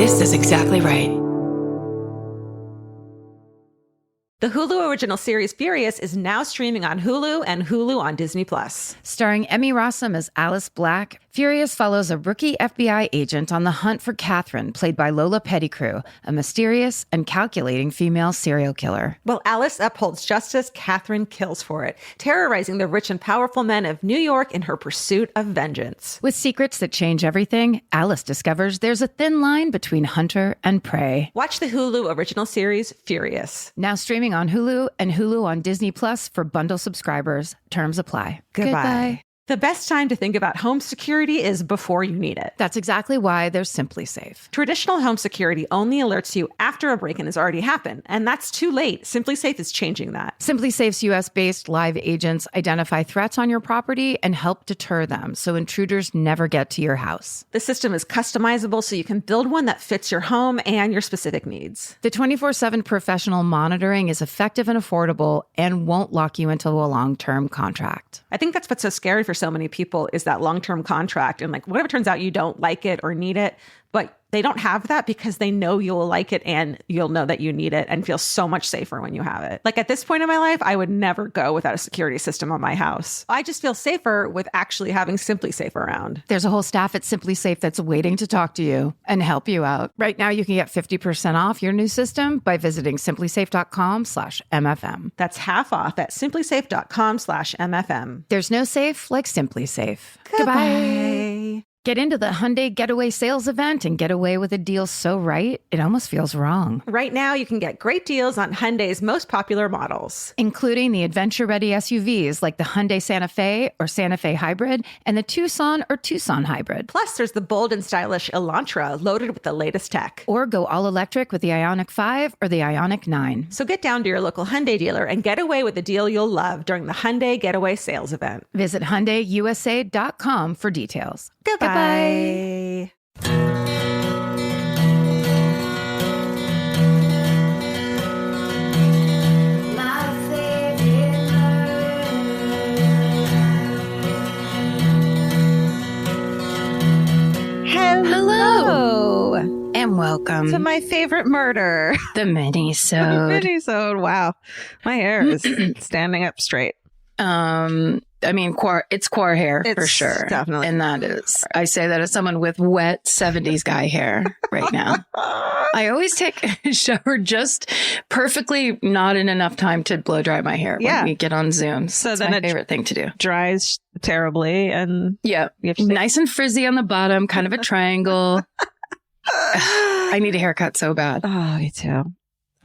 This is exactly right. The Hulu original series Furious is now streaming on Hulu and Hulu on Disney+. Starring Emmy Rossum as Alice Black, Furious follows a rookie FBI agent on the hunt for Catherine, played by Lola Pettigrew, a mysterious and calculating female serial killer. While Alice upholds justice, Catherine kills for it, terrorizing the rich and powerful men of New York in her pursuit of vengeance. With secrets that change everything, Alice discovers there's a thin line between hunter and prey. Watch the Hulu original series Furious. Now streaming on Hulu and Hulu on Disney Plus for bundle subscribers. Terms apply. Goodbye. The best time to think about home security is before you need it. That's exactly why there's Simply Safe. Traditional home security only alerts you after a break-in has already happened, and that's too late. Simply Safe is changing that. Simply Safe's US-based live agents identify threats on your property and help deter them so intruders never get to your house. The system is customizable so you can build one that fits your home and your specific needs. The 24/7 professional monitoring is effective and affordable and won't lock you into a long-term contract. I think that's what's so scary for so many people is that long-term contract. And like, what if it turns out you don't like it or need it, but they don't have that because they know you'll like it and you'll know that you need it and feel so much safer when you have it. Like at this point in my life, I would never go without a security system on my house. I just feel safer with actually having Simply Safe around. There's a whole staff at Simply Safe that's waiting to talk to you and help you out. Right now, you can get 50% off your new system by visiting simplysafe.com/MFM. That's half off at simplysafe.com/MFM. There's no safe like Simply Safe. Goodbye. Get into the Hyundai Getaway Sales Event and get away with a deal so right, it almost feels wrong. Right now, you can get great deals on Hyundai's most popular models, including the adventure-ready SUVs like the Hyundai Santa Fe or Santa Fe Hybrid and the Tucson or Tucson Hybrid. Plus, there's the bold and stylish Elantra loaded with the latest tech. Or go all-electric with the Ioniq 5 or the Ioniq 9. So get down to your local Hyundai dealer and get away with a deal you'll love during the Hyundai Getaway Sales Event. Visit HyundaiUSA.com for details. Goodbye. Hello. And welcome to my favorite murder. The Minisode. Minisode. Wow. My hair is standing up straight. I mean, it's core hair for sure. Definitely. And that is, I say that as someone with wet 70s guy hair right now. I always take a shower just perfectly, not in enough time to blow dry my hair when we get on Zoom. So that's my favorite thing to do. Dries terribly. And yeah, nice and frizzy on the bottom, kind of a triangle. I need a haircut so bad. Oh, me too.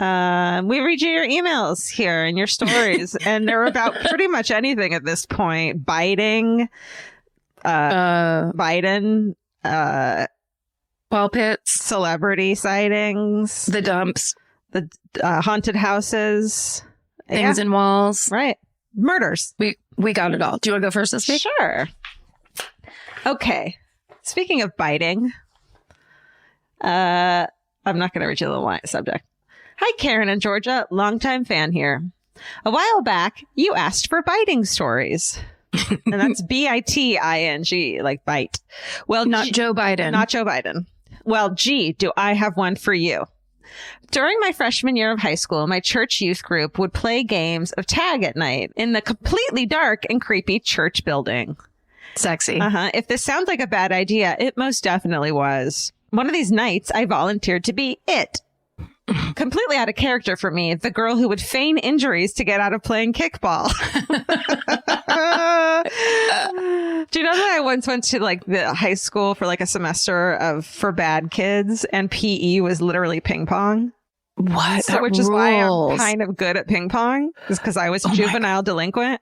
We read you your emails here and your stories, and they're about pretty much anything at this point. Biden, ball pits, celebrity sightings, the dumps, the haunted houses, things in walls, right? Murders. We got it all. Do you want to go first this week? Sure. Okay. Speaking of biting, I'm not going to read you the subject. Hi, Karen and Georgia. Longtime fan here. A while back, you asked for biting stories. And that's BITING, like bite. Well, not Joe Biden. Not Joe Biden. Well, gee, do I have one for you. During my freshman year of high school, my church youth group would play games of tag at night in the completely dark and creepy church building. Sexy. If this sounds like a bad idea, it most definitely was. One of these nights, I volunteered to be it. Completely out of character for me, the girl who would feign injuries to get out of playing kickball. Do you know that I once went to like the high school for like a semester for bad kids, and PE was literally ping pong? What? So, which is why I'm kind of good at ping pong, is because I was a juvenile delinquent.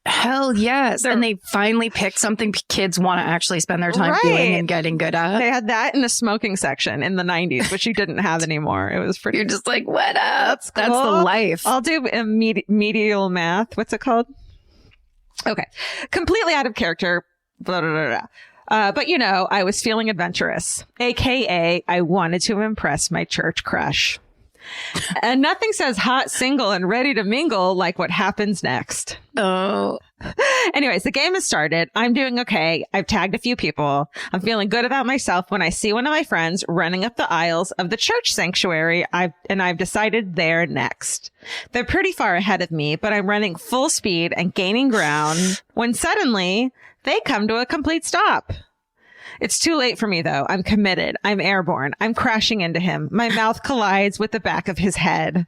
Hell yes. And they finally picked something kids want to actually spend their time doing and getting good at. They had that in the smoking section in the 90s, which you didn't have anymore. It was pretty. You're just like, what up? That's cool. That's the life. I'll do medial math. What's it called? Okay. Completely out of character. Blah, blah, blah, blah. But, you know, I was feeling adventurous, AKA I wanted to impress my church crush. And nothing says hot, single, and ready to mingle like what happens next. Oh. Anyways, the game has started. I'm doing okay. I've tagged a few people. I'm feeling good about myself when I see one of my friends running up the aisles of the church sanctuary. I've decided they're next. They're pretty far ahead of me, but I'm running full speed and gaining ground when suddenly they come to a complete stop. It's too late for me, though. I'm committed. I'm airborne. I'm crashing into him. My mouth collides with the back of his head.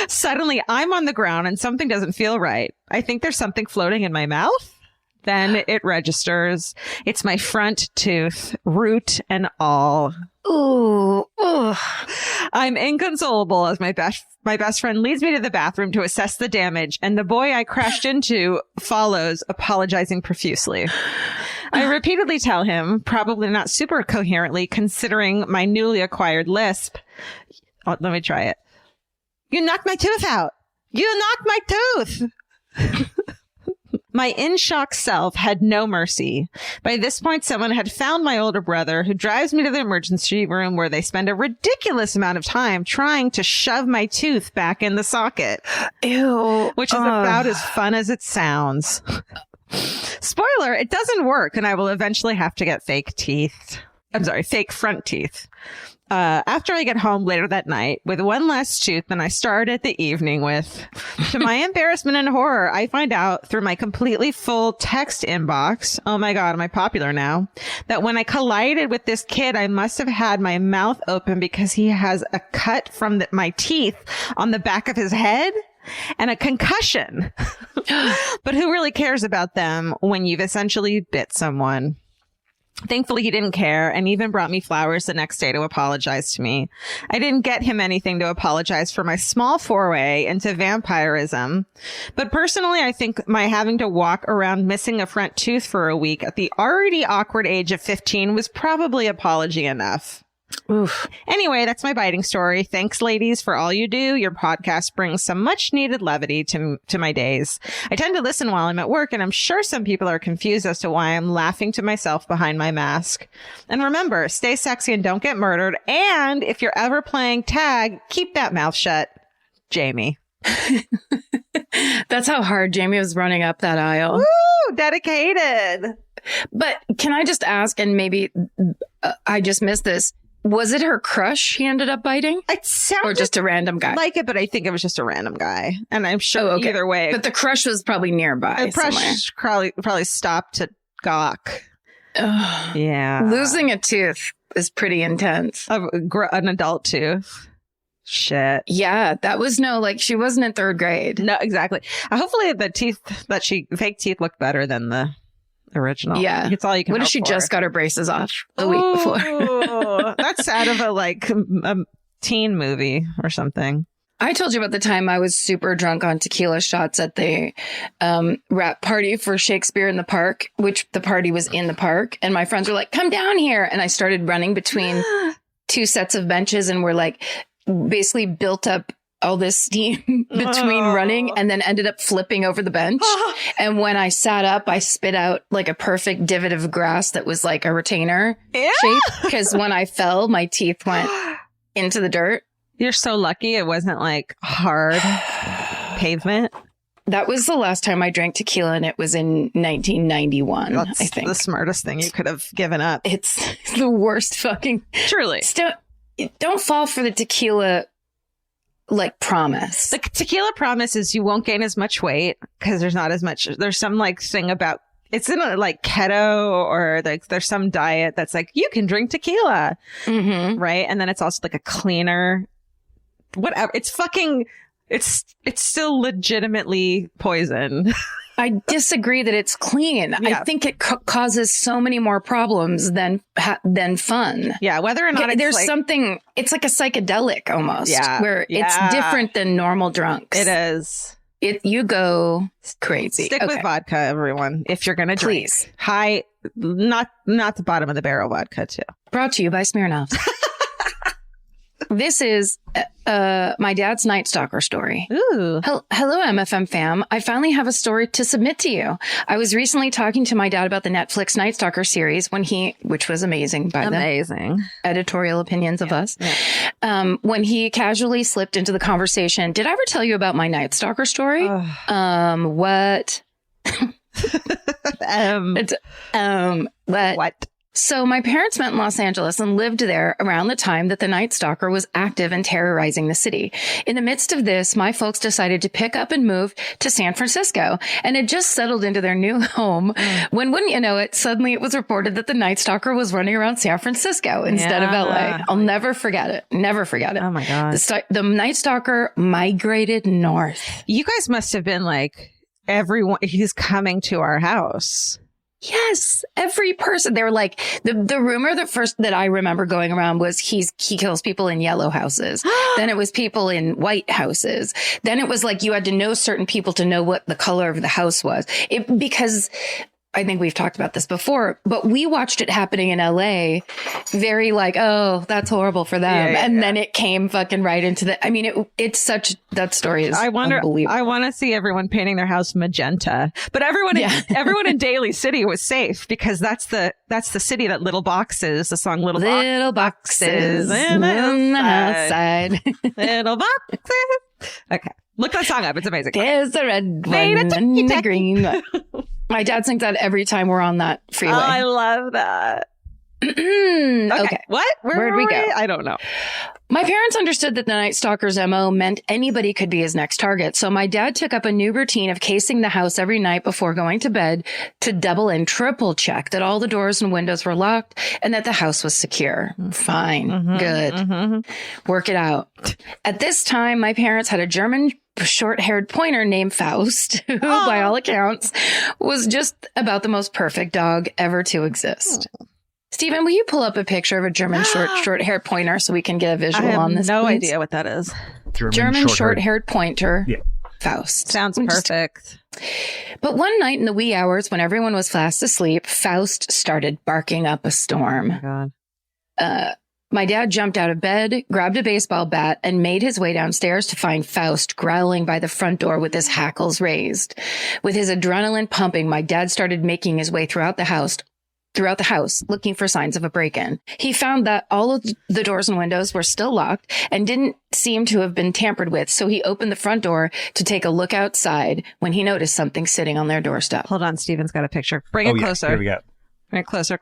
Suddenly, I'm on the ground and something doesn't feel right. I think there's something floating in my mouth. Then it registers. It's my front tooth, root and all. Ooh. I'm inconsolable as my best friend leads me to the bathroom to assess the damage, and the boy I crashed into follows, apologizing profusely. I repeatedly tell him, probably not super coherently considering my newly acquired lisp. Oh, let me try it. You knocked my tooth out. You knocked my tooth. My in-shock self had no mercy. By this point, someone had found my older brother, who drives me to the emergency room where they spend a ridiculous amount of time trying to shove my tooth back in the socket. Ew. Which is about as fun as it sounds. Spoiler, it doesn't work, and I will eventually have to get fake front teeth. After I get home later that night with one less tooth than I started the evening with. To my embarrassment and horror, I find out through my completely full text inbox, oh my God, am I popular now, that when I collided with this kid, I must have had my mouth open because he has a cut from my teeth on the back of his head and a concussion. But who really cares about them when you've essentially bit someone? Thankfully, he didn't care and even brought me flowers the next day to apologize to me. I didn't get him anything to apologize for my small foray into vampirism. But personally, I think my having to walk around missing a front tooth for a week at the already awkward age of 15 was probably apology enough. Oof. Anyway, that's my biting story. Thanks, ladies, for all you do. Your podcast brings some much needed levity to my days. I tend to listen while I'm at work, and I'm sure some people are confused as to why I'm laughing to myself behind my mask. And remember, stay sexy and don't get murdered. And if you're ever playing tag, keep that mouth shut. Jamie. That's how hard Jamie was running up that aisle. Woo! Dedicated. But can I just ask, and maybe I just missed this, was it her crush he ended up biting? It sounded or just a random guy? Like it, but I think it was just a random guy. And I'm sure either way. But the crush was probably nearby. The crush probably stopped to gawk. Ugh. Yeah. Losing a tooth is pretty intense. An adult tooth. Shit. Yeah, that was she wasn't in third grade. No, exactly. Hopefully the fake teeth looked better than the original. Yeah. It's all you can What hope if she for. just got her braces off the week before? That's out of a teen movie or something. I told you about the time I was super drunk on tequila shots at the rap party for Shakespeare in the Park, which the party was in the park. And my friends were like, come down here. And I started running between two sets of benches and we're basically built up all this steam between running and then ended up flipping over the bench. And when I sat up, I spit out a perfect divot of grass that was like a retainer shape. Because when I fell, my teeth went into the dirt. You're so lucky it wasn't hard pavement. That was the last time I drank tequila, and it was in 1991, That's I think. The smartest thing you could have given up. It's the worst fucking... Truly. Don't fall for the tequila... promise. The tequila promise is you won't gain as much weight because there's not as much. There's some thing about it's in a keto or there's some diet that's you can drink tequila, right? And then it's also a cleaner, whatever. It's fucking. It's still legitimately poison. I disagree that it's clean. Yeah. I think it causes so many more problems than fun. Yeah, whether or not there's something, it's like a psychedelic almost. Yeah, where it's different than normal drunks. It is. You go crazy. Stick with vodka, everyone. If you're gonna drink, high, not the bottom of the barrel vodka too. Brought to you by Smirnoff. This is my dad's Night Stalker story. Ooh. Hello, MFM fam. I finally have a story to submit to you. I was recently talking to my dad about the Netflix Night Stalker series which was amazing by the editorial opinions of us. Yeah. When he casually slipped into the conversation, did I ever tell you about my Night Stalker story? What? What? So my parents met in Los Angeles and lived there around the time that the Night Stalker was active and terrorizing the city. In the midst of this, my folks decided to pick up and move to San Francisco and had just settled into their new home when, wouldn't you know it, suddenly it was reported that the Night Stalker was running around San Francisco instead of LA. I'll never forget it. Never forget it. Oh my God. The Night Stalker migrated north. You guys must have been like, he's coming to our house. Yes, every person. They were like, the rumor that I remember going around was he kills people in yellow houses. Then it was people in white houses. Then it was like you had to know certain people to know what the color of the house was. Because I think we've talked about this before, but we watched it happening in LA, very like, oh, that's horrible for them. And then it came fucking right into that story is unbelievable. I want to see everyone painting their house magenta, but everyone in Daly City was safe because that's the city that Little Boxes, the song Little Boxes in the outside. Little Boxes. Okay. Look that song up. It's amazing. There's a red one and the green one. My dad sings that every time we're on that freeway. Oh, I love that. Okay. What? Where'd we go? I don't know. My parents understood that the Night Stalker's MO meant anybody could be his next target. So my dad took up a new routine of casing the house every night before going to bed to double and triple check that all the doors and windows were locked and that the house was secure. Fine. Good. Work it out. At this time, my parents had a German short-haired pointer named Faust, who, by all accounts, was just about the most perfect dog ever to exist. Stephen, will you pull up a picture of a German short-haired pointer so we can get a visual on this? I have no please? idea what that is. German short-haired pointer. Yeah. Faust. Sounds perfect. But one night in the wee hours when everyone was fast asleep, Faust started barking up a storm. Oh my God. My dad jumped out of bed, grabbed a baseball bat, and made his way downstairs to find Faust growling by the front door with his hackles raised. With his adrenaline pumping, my dad started making his way throughout the house, looking for signs of a break-in. He found that all of the doors and windows were still locked and didn't seem to have been tampered with, so he opened the front door to take a look outside when he noticed something sitting on their doorstep. Hold on, Steven's got a picture. Bring it closer. Here we go. Bring it closer.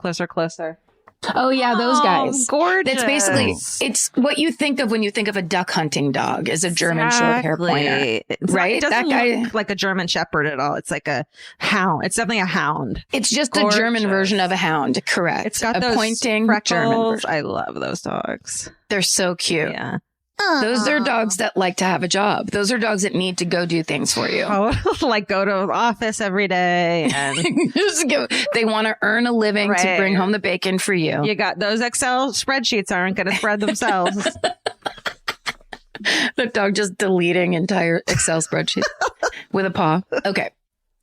Oh, yeah, those guys. Gorgeous. That's basically, it's what you think of when you think of a duck hunting dog is a German short-hair pointer. Right? It doesn't look like a German shepherd at all. It's like a hound. It's definitely a hound. It's just a German version of a hound. Correct. It's got a those pointing freckles. German version. I love those dogs. They're so cute. Yeah. Those are dogs that like to have a job. Those are dogs that need to go do things for you. Like go to the office every day and just go. They want to earn a living to bring home the bacon for you. You got those Excel spreadsheets aren't going to spread themselves. The dog just deleting entire Excel spreadsheets with a paw. Okay.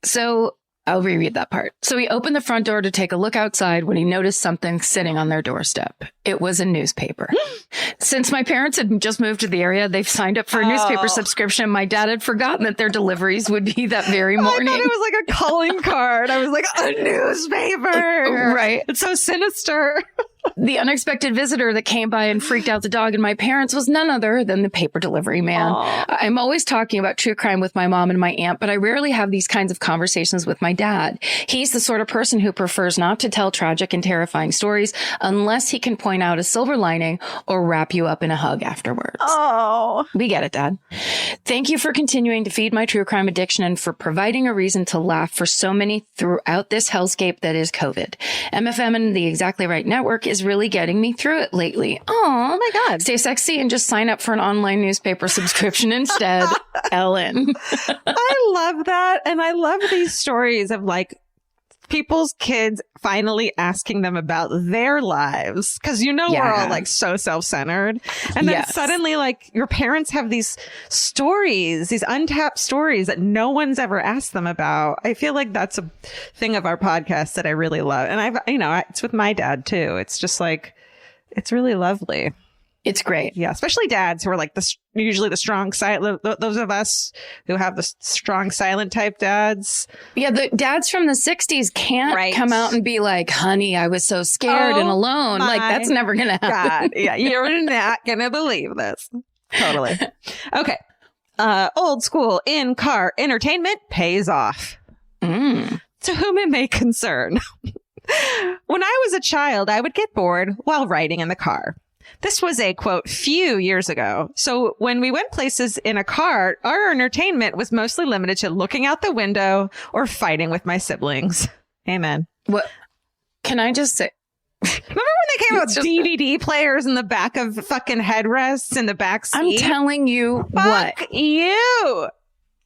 So I'll reread that part. So he opened the front door to take a look outside when he noticed something sitting on their doorstep. It was a newspaper. Since my parents had just moved to the area, they've signed up for a newspaper subscription. My dad had forgotten that their deliveries would be that very morning. I thought it was like a calling card. I was like, a newspaper. Right. It's so sinister. The unexpected visitor that came by and freaked out the dog and my parents was none other than the paper delivery man. Aww. I'm always talking about true crime with my mom and my aunt, but I rarely have these kinds of conversations with my dad. He's the sort of person who prefers not to tell tragic and terrifying stories unless he can point out a silver lining or wrap you up in a hug afterwards. Oh, we get it, Dad. Thank you for continuing to feed my true crime addiction and for providing a reason to laugh for so many throughout this hellscape that is COVID. MFM and the Exactly Right Network is really getting me through it lately. Oh my God. Stay sexy and just sign up for an online newspaper subscription instead. Ellen. I love that. And I love these stories of like people's kids finally asking them about their lives. Cause we're all like so self-centered. And then suddenly like your parents have these stories, these untapped stories that no one's ever asked them about. I feel like that's a thing of our podcast that I really love. And it's with my dad too. It's just like, it's really lovely. It's great. Yeah, especially dads who are like usually the strong silent. Those of us who have the strong silent type dads. Yeah, the dads from the 60s can't come out and be like, honey, I was so scared and alone. Like, that's never going to happen. God. Yeah, you're not going to believe this. Totally. Okay. Old school in-car entertainment pays off. To whom it may concern. When I was a child, I would get bored while riding in the car. This was a, quote, few years ago. So when we went places in a car, our entertainment was mostly limited to looking out the window or fighting with my siblings. Amen. What? Can I just say? Remember when they came out with DVD players in the back of fucking headrests in the back seat? I'm telling you what. Fuck you.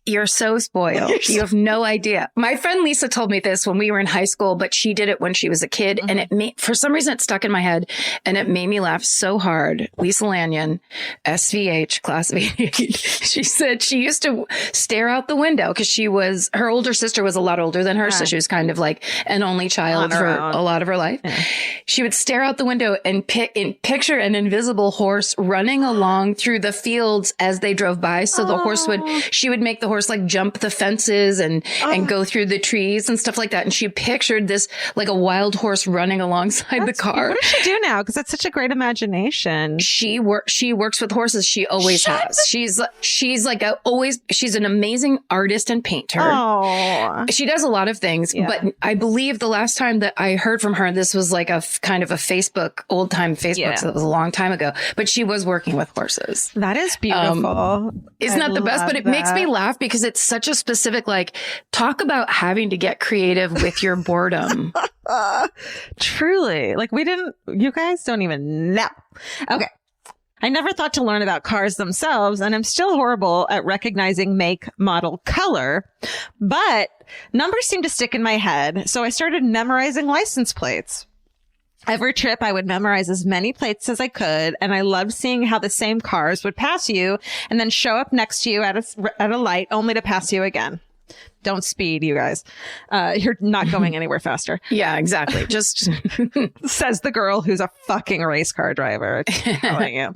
You're so spoiled. You have no idea. My friend Lisa told me this when we were in high school, but she did it when she was a kid. And for some reason, it stuck in my head and it made me laugh so hard. Lisa Lanyon, SVH, class of 88. She said she used to stare out the window because her older sister was a lot older than her. So she was kind of like an only child for a lot of her life. Yeah. She would stare out the window and picture an invisible horse running along through the fields as they drove by. So she would make the horse like jump the fences and go through the trees and stuff like that. And she pictured this like a wild horse running alongside the car. What does she do now? Because that's such a great imagination. She works with horses. She always has. She's an amazing artist and painter. Oh. She does a lot of things, but I believe the last time that I heard from her, this was like a kind of a old time Facebook. So it was a long time ago, but she was working with horses. That is beautiful. Isn't that the best? But it makes me laugh because it's such a specific, like, talk about having to get creative with your boredom. Truly. Like, you guys don't even know. Okay. I never thought to learn about cars themselves, and I'm still horrible at recognizing make, model, color, but numbers seem to stick in my head, so I started memorizing license plates. Every trip, I would memorize as many plates as I could, and I loved seeing how the same cars would pass you and then show up next to you at a light only to pass you again. Don't speed, you guys. You're not going anywhere faster. Yeah, exactly. Just says the girl who's a fucking race car driver. I'm telling you.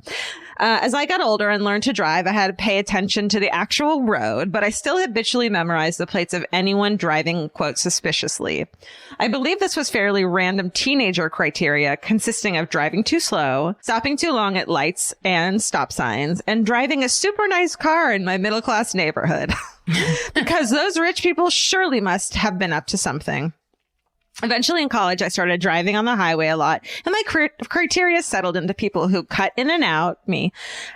As I got older and learned to drive, I had to pay attention to the actual road, but I still habitually memorized the plates of anyone driving, quote, suspiciously. I believe this was fairly random teenager criteria consisting of driving too slow, stopping too long at lights and stop signs, and driving a super nice car in my middle class neighborhood. Because those rich people surely must have been up to something. Eventually in college, I started driving on the highway a lot, and my criteria settled into people who cut in and out, me,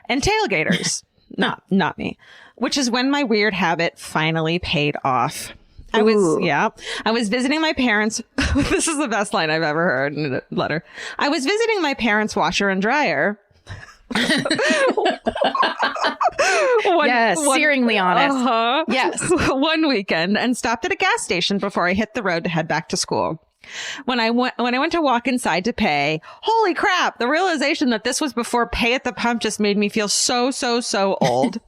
and tailgaters. Not me, which is when my weird habit finally paid off. I was visiting my parents. This is the best line I've ever heard in a letter. I was visiting my parents' washer and dryer. Searingly honest. Yes. One weekend, and stopped at a gas station before I hit the road to head back to school. When I went to walk inside to pay, holy crap, the realization that this was before pay at the pump just made me feel so old.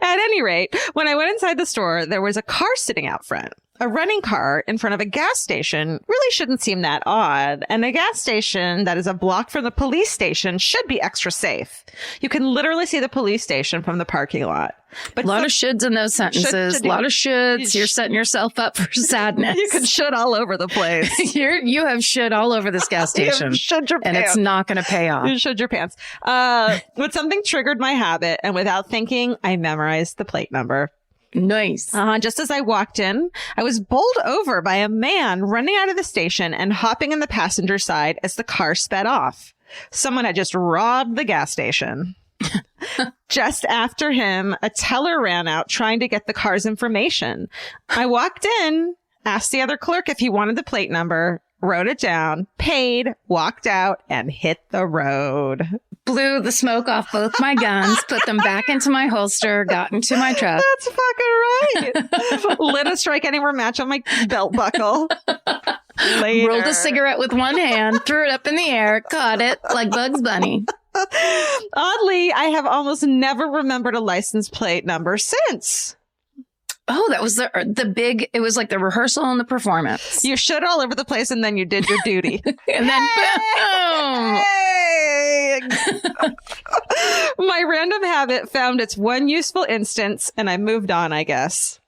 At any rate, when I went inside the store, there was a car sitting out front. A running car in front of a gas station really shouldn't seem that odd. And a gas station that is a block from the police station should be extra safe. You can literally see the police station from the parking lot. But a lot of shoulds in those sentences. A lot of shoulds. You're setting yourself up for sadness. You can should all over the place. You have should all over this gas station. Should your pants. And it's not going to pay off. You should your pants. But something triggered my habit, and without thinking, I memorized the plate number. Nice. Just as I walked in, I was bowled over by a man running out of the station and hopping in the passenger side as the car sped off. Someone had just robbed the gas station. Just after him, a teller ran out trying to get the car's information. I walked in, asked the other clerk if he wanted the plate number, wrote it down, paid, walked out, and hit the road. Blew the smoke off both my guns, put them back into my holster, got into my truck. That's fucking right. Lit a strike anywhere match on my belt buckle. Later. Rolled a cigarette with one hand, threw it up in the air, caught it like Bugs Bunny. Oddly, I have almost never remembered a license plate number since. Oh, that was the big, it was like the rehearsal and the performance. You showed all over the place and then you did your duty. And then boom! Hey! amazing. My random habit found its one useful instance, and I moved on, I guess.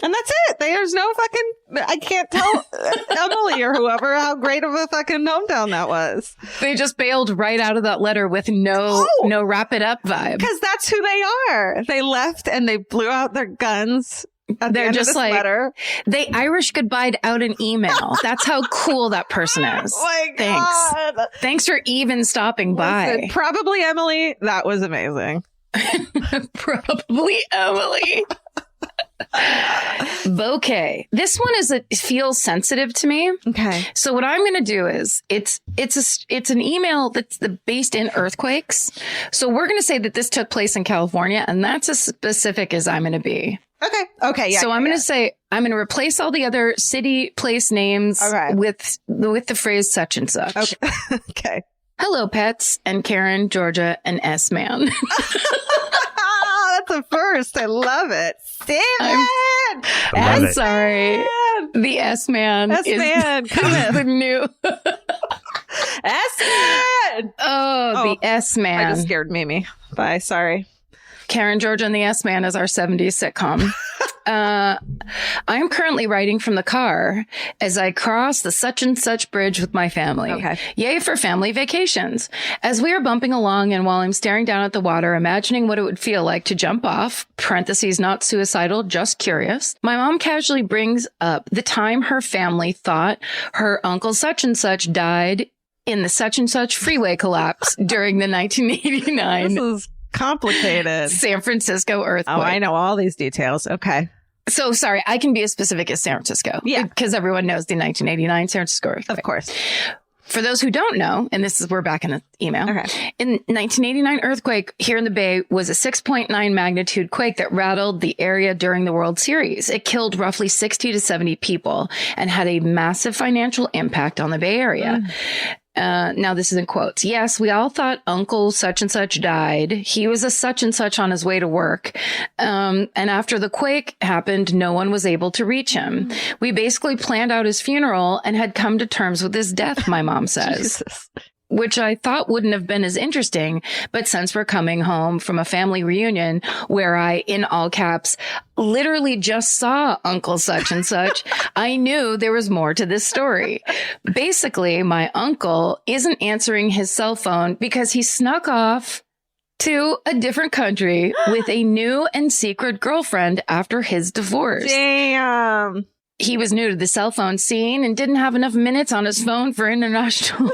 And that's it. There's no fucking... I can't tell Emily or whoever how great of a fucking hometown that was. They just bailed right out of that letter with no wrap it up vibe. Because that's who they are. They left and they blew out their guns. They're just like, letter. They Irish goodbye'd out an email. That's how cool that person is. Oh my God. Thanks for even stopping by. Listen, probably Emily. That was amazing. Probably Emily. Bouquet. This one feels sensitive to me. Okay. So what I'm going to do is it's an email that's based in earthquakes. So we're going to say that this took place in California, and that's as specific as I'm going to be. Okay. Yeah. So I'm going to say I'm going to replace all the other city place names with the phrase such and such. Okay. Okay. Hello, pets, and Karen, Georgia, and S-Man. That's a first. I love it. I'm sorry. The S-Man is the new. S-Man! The S-Man. I just scared Mimi. Bye. Sorry. Karen, Georgia, and the S-Man is our 70s sitcom. I'm currently writing from the car as I cross the such and such bridge with my family. Okay. Yay for family vacations. As we are bumping along and while I'm staring down at the water, imagining what it would feel like to jump off, parentheses, not suicidal, just curious, my mom casually brings up the time her family thought her uncle such and such died in the such and such freeway collapse during the 1989. This is complicated. San Francisco earthquake. Oh, I know all these details. Okay. So sorry, I can be as specific as San Francisco. Yeah. Because everyone knows the 1989 San Francisco earthquake. Of course. For those who don't know, and we're back in the email. Okay. In 1989 earthquake here in the Bay was a 6.9 magnitude quake that rattled the area during the World Series. It killed roughly 60 to 70 people and had a massive financial impact on the Bay Area. Now this is in quotes. Yes, we all thought Uncle such and such died. He was a such and such on his way to work. And after the quake happened, no one was able to reach him. We basically planned out his funeral and had come to terms with his death, my mom says. Jesus. Which I thought wouldn't have been as interesting. But since we're coming home from a family reunion where I, in all caps, literally just saw Uncle such and such, I knew there was more to this story. Basically, my uncle isn't answering his cell phone because he snuck off to a different country with a new and secret girlfriend after his divorce. Damn. He was new to the cell phone scene and didn't have enough minutes on his phone for international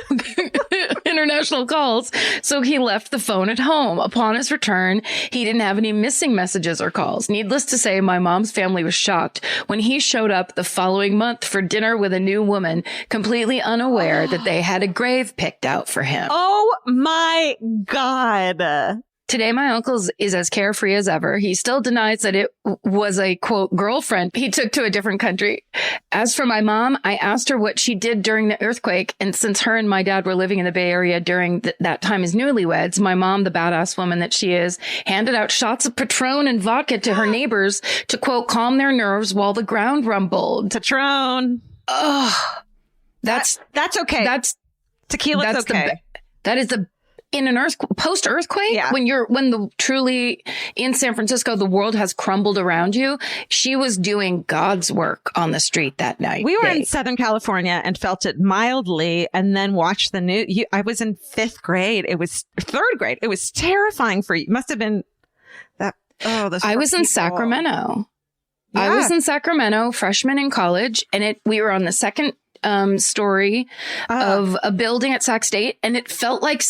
calls. So he left the phone at home. Upon his return, he didn't have any missing messages or calls. Needless to say, my mom's family was shocked when he showed up the following month for dinner with a new woman, completely unaware that they had a grave picked out for him. Oh my God. Today, my uncle is as carefree as ever. He still denies that it was a, quote, girlfriend he took to a different country. As for my mom, I asked her what she did during the earthquake. And since her and my dad were living in the Bay Area during that time as newlyweds, my mom, the badass woman that she is, handed out shots of Patron and vodka to her neighbors to, quote, calm their nerves while the ground rumbled. Patron. Oh, that's okay. Tequila's okay. That is the... In an post-earthquake, yeah. when truly in San Francisco, the world has crumbled around you. She was doing God's work on the street that night. We were in Southern California and felt it mildly and then watched the news. I was in 5th grade. It was 3rd grade. It was terrifying for you. Must have been that. Oh, I was in Sacramento. Yeah. I was in Sacramento, freshman in college, and we were on the second story of a building at Sac State, and it felt like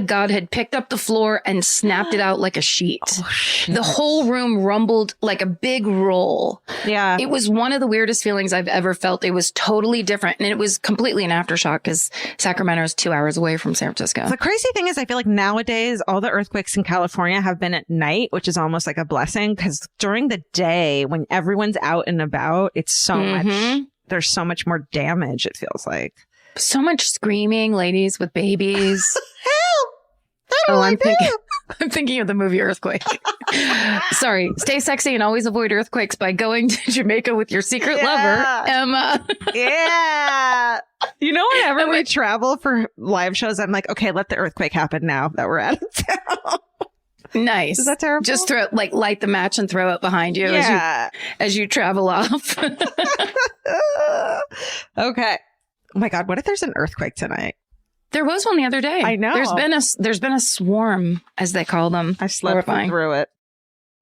God had picked up the floor and snapped it out like a sheet. Oh, the whole room rumbled like a big roll. Yeah. It was one of the weirdest feelings I've ever felt. It was totally different, and it was completely an aftershock because Sacramento is 2 hours away from San Francisco. The crazy thing is I feel like nowadays all the earthquakes in California have been at night, which is almost like a blessing, because during the day when everyone's out and about, it's so much. There's so much more damage, it feels like. So much screaming, ladies with babies. Help! What do I do? I'm thinking of the movie Earthquake. Sorry. Stay sexy and always avoid earthquakes by going to Jamaica with your secret lover, Emma. Yeah. You know, whenever we travel for live shows, I'm like, okay, let the earthquake happen now that we're out of town. Nice. Is that terrible? Just light the match and throw it behind you as you travel off. Okay. Oh my God. What if there's an earthquake tonight? There was one the other day. I know. There's been a swarm, as they call them. I slept through it.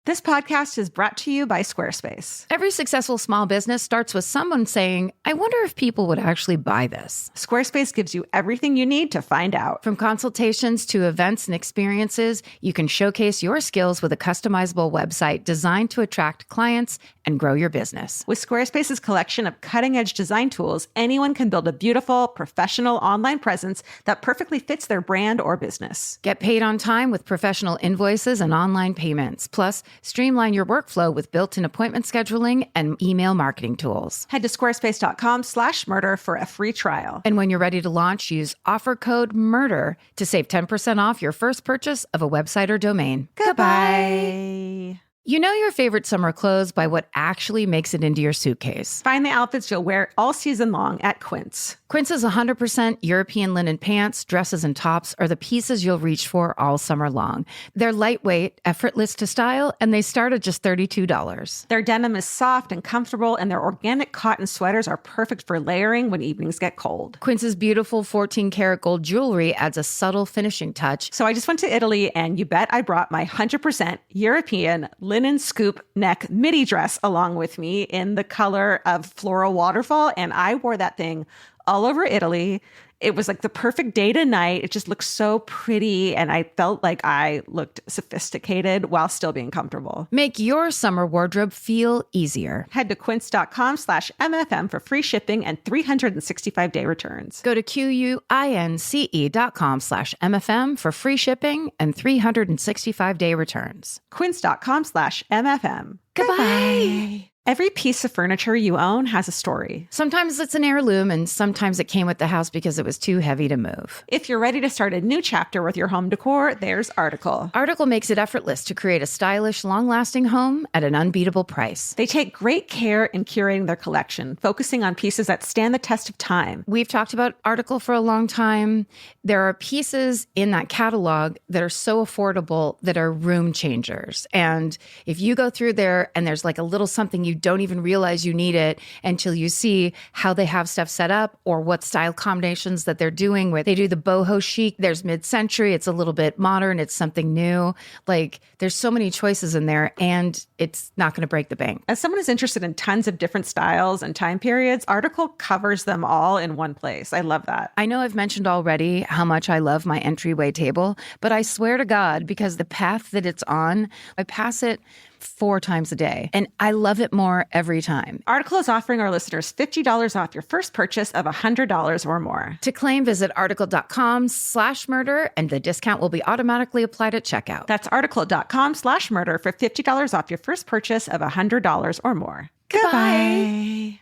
This podcast is brought to you by Squarespace. Every successful small business starts with someone saying, I wonder if people would actually buy this. Squarespace gives you everything you need to find out. From consultations to events and experiences, you can showcase your skills with a customizable website designed to attract clients and grow your business. With Squarespace's collection of cutting-edge design tools, anyone can build a beautiful, professional online presence that perfectly fits their brand or business. Get paid on time with professional invoices and online payments. Plus, streamline your workflow with built-in appointment scheduling and email marketing tools. Head to squarespace.com/murder for a free trial. And when you're ready to launch, use offer code MURDER to save 10% off your first purchase of a website or domain. Goodbye. You know your favorite summer clothes by what actually makes it into your suitcase. Find the outfits you'll wear all season long at Quince. Quince's 100% European linen pants, dresses, and tops are the pieces you'll reach for all summer long. They're lightweight, effortless to style, and they start at just $32. Their denim is soft and comfortable, and their organic cotton sweaters are perfect for layering when evenings get cold. Quince's beautiful 14-karat gold jewelry adds a subtle finishing touch. So I just went to Italy, and you bet I brought my 100% European linen scoop neck midi dress along with me in the color of floral waterfall, and I wore that thing all over Italy. It was like the perfect day to night. It just looked so pretty, and I felt like I looked sophisticated while still being comfortable. Make your summer wardrobe feel easier. Head to quince.com/MFM for free shipping and 365-day returns. Go to QUINCE.com/MFM for free shipping and 365-day returns. Quince.com/MFM. Goodbye. Every piece of furniture you own has a story. Sometimes it's an heirloom, and sometimes it came with the house because it was too heavy to move. If you're ready to start a new chapter with your home decor, there's Article. Article makes it effortless to create a stylish, long-lasting home at an unbeatable price. They take great care in curating their collection, focusing on pieces that stand the test of time. We've talked about Article for a long time. There are pieces in that catalog that are so affordable that are room changers. And if you go through there and there's like a little something you don't even realize you need it until you see how they have stuff set up or what style combinations that they're doing, where they do the boho chic, there's mid-century, it's a little bit modern, it's something new. Like there's so many choices in there, and it's not going to break the bank. As someone who's interested in tons of different styles and time periods, Article covers them all in one place. I love that. I know I've mentioned already how much I love my entryway table, but I swear to God, because the path that it's on, I pass it 4 times a day, and I love it more every time. Article is offering our listeners $50 off your first purchase of $100 or more. To claim, visit article.com/murder, and the discount will be automatically applied at checkout. That's article.com/murder for $50 off your first purchase of $100 or more. Goodbye.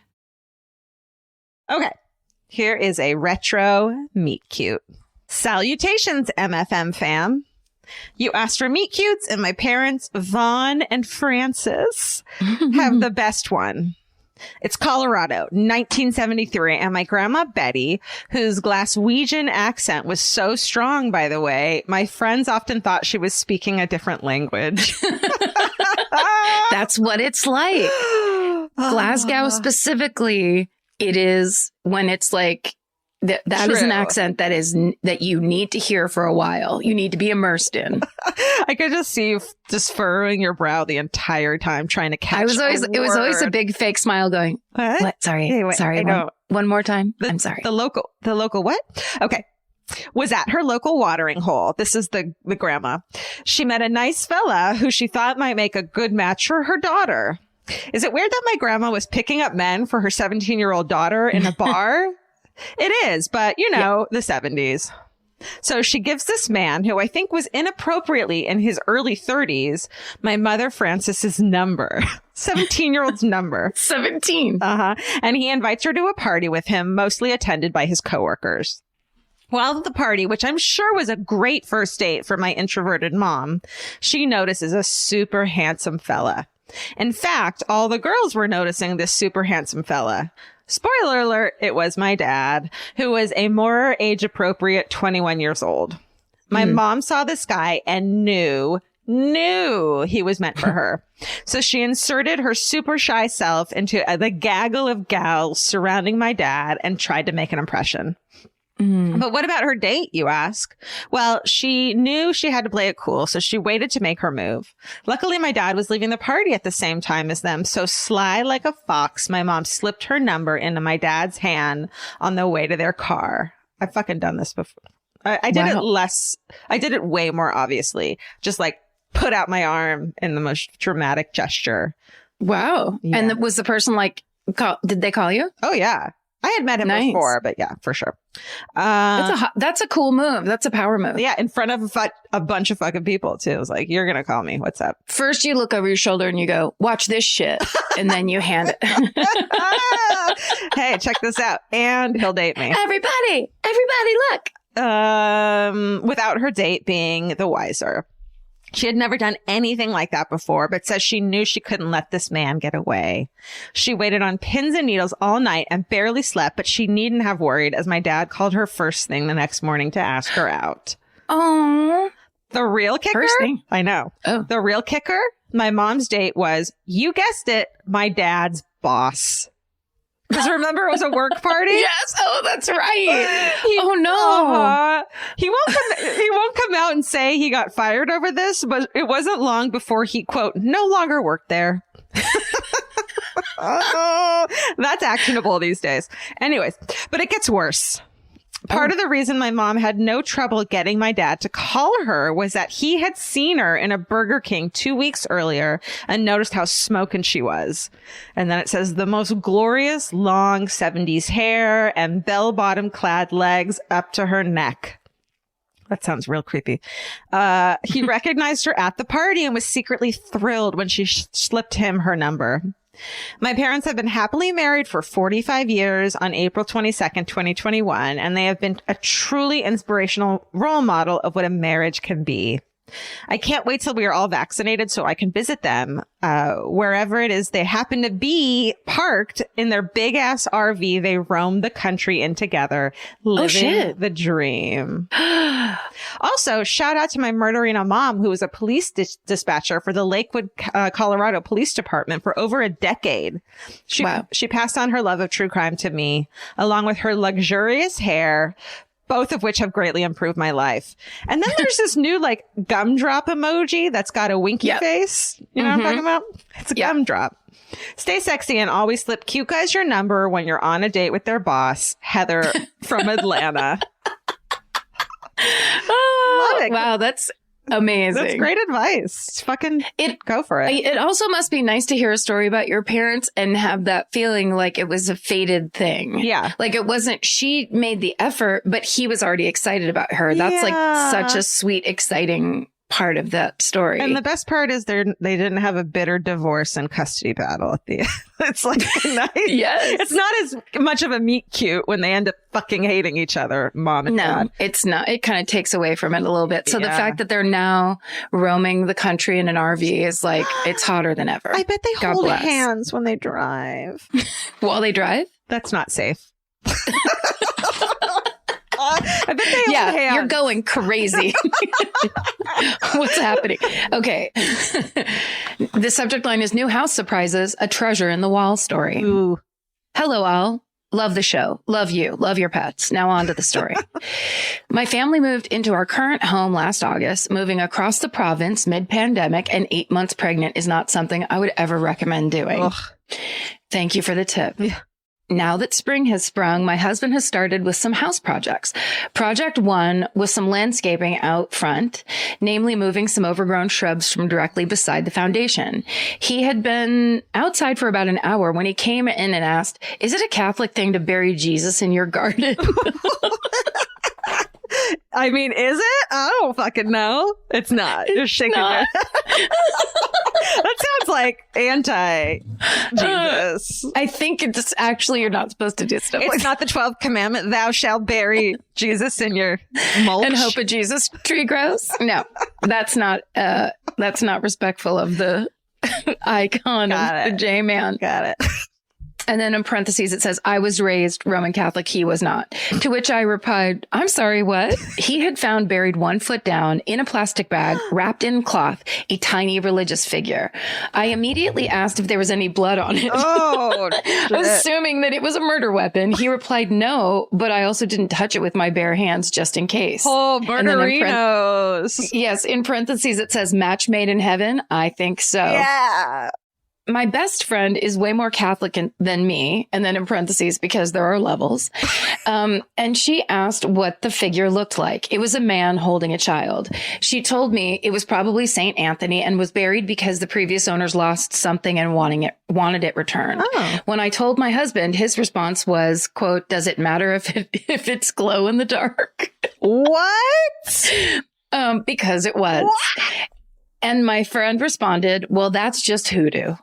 Okay, here is a retro meet cute. Salutations, MFM fam. You asked for meet cutes, and my parents, Vaughn and Francis, have the best one. It's Colorado, 1973, and my grandma Betty, whose Glaswegian accent was so strong, by the way, my friends often thought she was speaking a different language. That's what it's like. Glasgow specifically, it is when it's like, that is an accent that you need to hear for a while. You need to be immersed in. I could just see you just furrowing your brow the entire time trying to catch. It was always a big fake smile going, what? Sorry. Hey, wait, sorry. One more time. I'm sorry. The local what? Okay. Was at her local watering hole. This is the grandma. She met a nice fella who she thought might make a good match for her daughter. Is it weird that my grandma was picking up men for her 17-year-old daughter in a bar? It is, but you know, the 70s. So she gives this man, who I think was inappropriately in his early 30s, my mother Francis's number. 17-year-old's number. 17. And he invites her to a party with him, mostly attended by his coworkers. While at the party, which I'm sure was a great first date for my introverted mom, she notices a super handsome fella. In fact, all the girls were noticing this super handsome fella. Spoiler alert, it was my dad, who was a more age-appropriate 21 years old. My mom saw this guy and knew he was meant for her. So she inserted her super shy self into the gaggle of gals surrounding my dad and tried to make an impression. But what about her date, you ask? Well, she knew she had to play it cool, so she waited to make her move. Luckily, my dad was leaving the party at the same time as them, so sly like a fox, my mom slipped her number into my dad's hand on the way to their car. I've fucking done this before. I did it less. I did it way more obviously. Just like put out my arm in the most dramatic gesture. Wow. Yeah. And was the person like, did they call you? Oh, yeah. I had met him before, but yeah, for sure. That's a cool move. That's a power move. Yeah, in front of a bunch of fucking people, too. It was like, you're going to call me. What's up? First, you look over your shoulder and you go, watch this shit. And then you hand it. Hey, check this out. And he'll date me. Everybody, look. Without her date being the wiser. She had never done anything like that before, but says she knew she couldn't let this man get away. She waited on pins and needles all night and barely slept, but she needn't have worried as my dad called her first thing the next morning to ask her out. Oh, the real kicker? First thing. I know. Oh. The real kicker? My mom's date was, you guessed it, my dad's boss. Because remember, it was a work party. Yes. Oh, that's right. Oh no. He won't come out and say he got fired over this, but it wasn't long before he, quote, no longer worked there. Oh, that's actionable these days. Anyways, but it gets worse. Part of the reason my mom had no trouble getting my dad to call her was that he had seen her in a Burger King 2 weeks earlier and noticed how smoking she was. And then it says the most glorious long 70s hair and bell-bottom clad legs up to her neck. That sounds real creepy. He recognized her at the party and was secretly thrilled when she slipped him her number. My parents have been happily married for 45 years on April 22nd, 2021, and they have been a truly inspirational role model of what a marriage can be. I can't wait till we are all vaccinated so I can visit them wherever it is they happen to be parked in their big ass RV. They roam the country in together, living the dream. Also, shout out to my murderina mom, who was a police dispatcher for the Lakewood, Colorado Police Department for over a decade. She passed on her love of true crime to me, along with her luxurious hair, both of which have greatly improved my life. And then there's this new like gumdrop emoji that's got a winky face. You know what I'm talking about? It's a gumdrop. Stay sexy and always slip cute guys your number when you're on a date with their boss, Heather from Atlanta. Oh, love it. Wow, that's amazing. That's great advice. Go for it. It also must be nice to hear a story about your parents and have that feeling like it was a fated thing. Yeah. Like it wasn't, she made the effort, but he was already excited about her. That's like such a sweet, exciting part of that story. And the best part is they didn't have a bitter divorce and custody battle at the end. It's like nice. Yes. It's not as much of a meet cute when they end up fucking hating each other, mom and dad. No, it's not. It kind of takes away from it a little bit. So the fact that they're now roaming the country in an RV is like, it's hotter than ever. I bet they hold hands when they drive. While they drive? That's not safe. I bet they hold hands. You're going crazy. What's happening? Okay. The subject line is new house surprises, a treasure in the wall story. Ooh. Hello, all. Love the show. Love you. Love your pets. Now on to the story. My family moved into our current home last August. Moving across the province mid-pandemic and 8 months pregnant is not something I would ever recommend doing. Ugh. Thank you for the tip. Yeah. Now that spring has sprung, my husband has started with some house projects. Project 1 was some landscaping out front, namely moving some overgrown shrubs from directly beside the foundation. He had been outside for about an hour when he came in and asked, "Is it a Catholic thing to bury Jesus in your garden?" I mean, is it? I don't fucking know. It's not. You're shaking your head. That sounds like anti-Jesus. I think it's actually you're not supposed to do stuff like It's not the 12th commandment. Thou shalt bury Jesus in your mulch. and hope a Jesus tree grows. No, that's not respectful of the icon of the J-man. Got it. And then in parentheses, it says, I was raised Roman Catholic. He was not. To which I replied, I'm sorry, what? He had found buried 1 foot down in a plastic bag, wrapped in cloth, a tiny religious figure. I immediately asked if there was any blood on it. Oh, assuming that it was a murder weapon. He replied, no, but I also didn't touch it with my bare hands just in case. Oh, murderinos. Yes, in parentheses, it says match made in heaven. I think so. Yeah. My best friend is way more Catholic than me. And then in parentheses, because there are levels. And she asked what the figure looked like. It was a man holding a child. She told me it was probably St. Anthony and was buried because the previous owners lost something and wanted it returned. Oh. When I told my husband, his response was, quote, does it matter if it's glow in the dark? What? Because it was. What? And my friend responded, well, that's just hoodoo.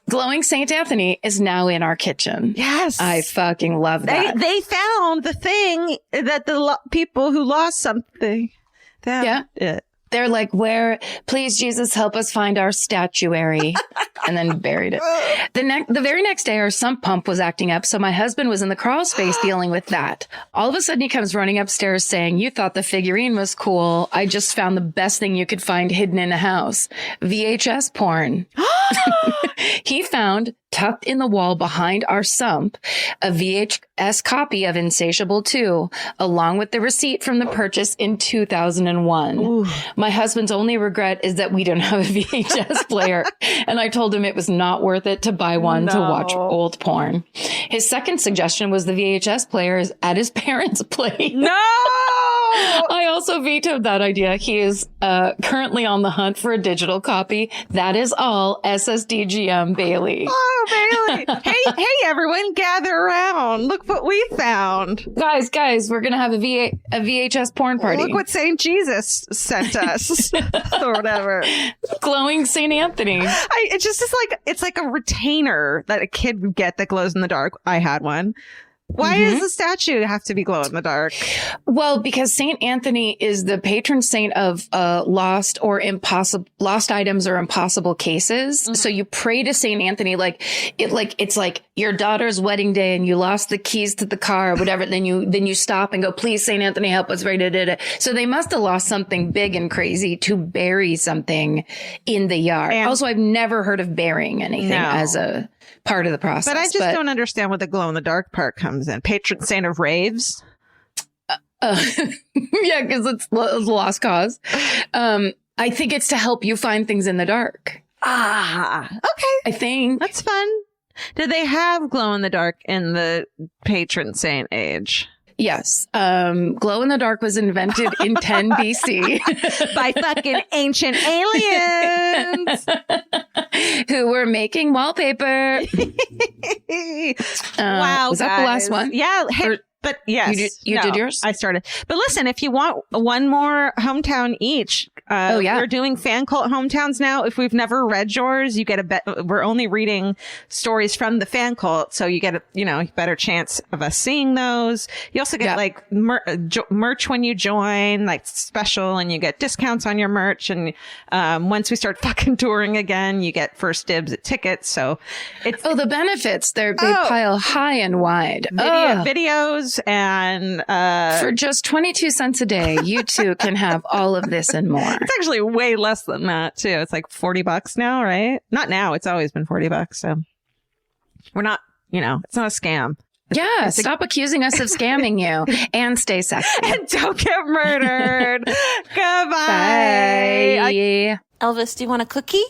Glowing St. Anthony is now in our kitchen. Yes. I fucking love that. They found the thing that the people who lost something found it. They're like, please, Jesus, help us find our statuary. And then buried it. The very next day, our sump pump was acting up. So my husband was in the crawl space dealing with that. All of a sudden, he comes running upstairs saying, you thought the figurine was cool. I just found the best thing you could find hidden in a house. VHS porn. He found, tucked in the wall behind our sump, a VHS copy of Insatiable 2, along with the receipt from the purchase in 2001. Ooh. My husband's only regret is that we don't have a VHS player. And I told him it was not worth it to buy one to watch old porn. His second suggestion was the VHS player is at his parents' place. No! I also vetoed that idea. He is currently on the hunt for a digital copy. That is all. SSDGM Bailey. Oh, Bailey. Hey, everyone, gather around. Look what we found. Guys, we're going to have a VHS porn party. Look what St. Jesus sent us or whatever. Glowing St. Anthony. It's like a retainer that a kid would get that glows in the dark. I had one. Why does the statue have to be glow in the dark? Well, because St. Anthony is the patron saint of lost items or impossible cases. Mm-hmm. So you pray to St. Anthony it's like your daughter's wedding day and you lost the keys to the car or whatever. Then you stop and go, please, St. Anthony, help us. So they must have lost something big and crazy to bury something in the yard. And also, I've never heard of burying anything as a part of the process. But I just don't understand what the glow in the dark part comes in. Patron saint of raves. Yeah, because it's a lost cause. I think it's to help you find things in the dark. Okay. I think that's fun. Did they have glow in the dark in the patron saint age? Yes. Glow in the dark was invented in 10 BC by fucking ancient aliens who were making wallpaper. Wow. Was that the last one? Yeah. Hey, but yes, you did yours. I started. But listen, if you want one more hometown each, we're doing fan cult hometowns now. If we've never read yours, you get we're only reading stories from the fan cult, so you get a better chance of us seeing those. You also get merch when you join, like special, and you get discounts on your merch. And once we start fucking touring again, you get first dibs at tickets. So it's the benefits they pile high and wide. Videos. And for just 22 cents a day, you too can have all of this and more. It's actually way less than that too. It's like $40 now, right? Not now. It's always been $40. So we're not, it's not a scam. Stop accusing us of scamming you and stay sexy. And don't get murdered. Goodbye. Bye. Elvis, do you want a cookie?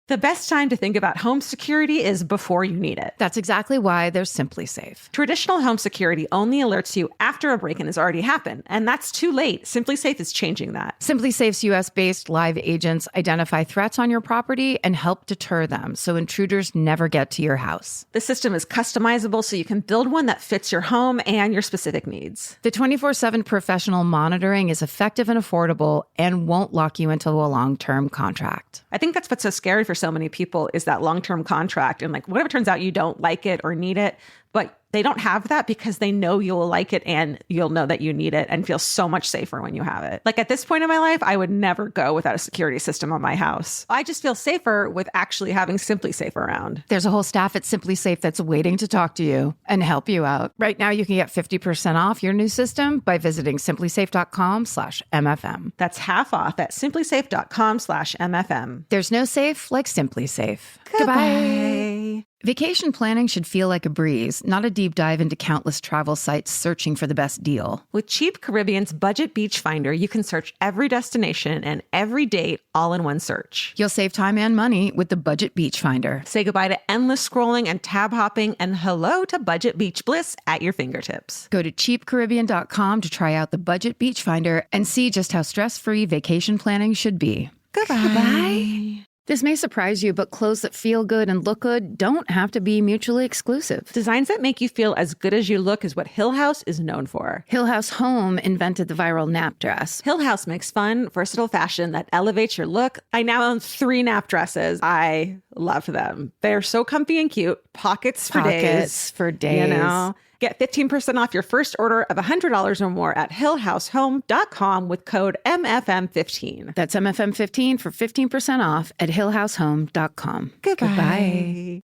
The best time to think about home security is before you need it. That's exactly why there's Simply Safe. Traditional home security only alerts you after a break-in has already happened, and that's too late. Simply Safe is changing that. Simply Safe's US-based live agents identify threats on your property and help deter them so intruders never get to your house. The system is customizable so you can build one that fits your home and your specific needs. The 24/7 professional monitoring is effective and affordable and won't lock you into a long-term contract. I think that's what's so scary for so many people is that long-term contract. And like, what if it turns out you don't like it or need it, but they don't have that because they know you'll like it and you'll know that you need it and feel so much safer when you have it. Like at this point in my life, I would never go without a security system on my house. I just feel safer with actually having Simply Safe around. There's a whole staff at Simply Safe that's waiting to talk to you and help you out. Right now, you can get 50% off your new system by visiting simplysafe.com/MFM. That's half off at simplysafe.com/MFM. There's no safe like Simply Safe. Goodbye. Vacation planning should feel like a breeze, not a deep dive into countless travel sites searching for the best deal. With Cheap Caribbean's Budget Beach Finder, you can search every destination and every date all in one search. You'll save time and money with the Budget Beach Finder. Say goodbye to endless scrolling and tab hopping and hello to Budget Beach Bliss at your fingertips. Go to cheapcaribbean.com to try out the Budget Beach Finder and see just how stress-free vacation planning should be. Goodbye. This may surprise you, but clothes that feel good and look good don't have to be mutually exclusive. Designs that make you feel as good as you look is what Hill House is known for. Hill House Home invented the viral nap dress. Hill House makes fun, versatile fashion that elevates your look. I now own 3 nap dresses. I love them. They're so comfy and cute. Pockets for days. You know? Get 15% off your first order of $100 or more at hillhousehome.com with code MFM15. That's MFM15 for 15% off at hillhousehome.com. Goodbye.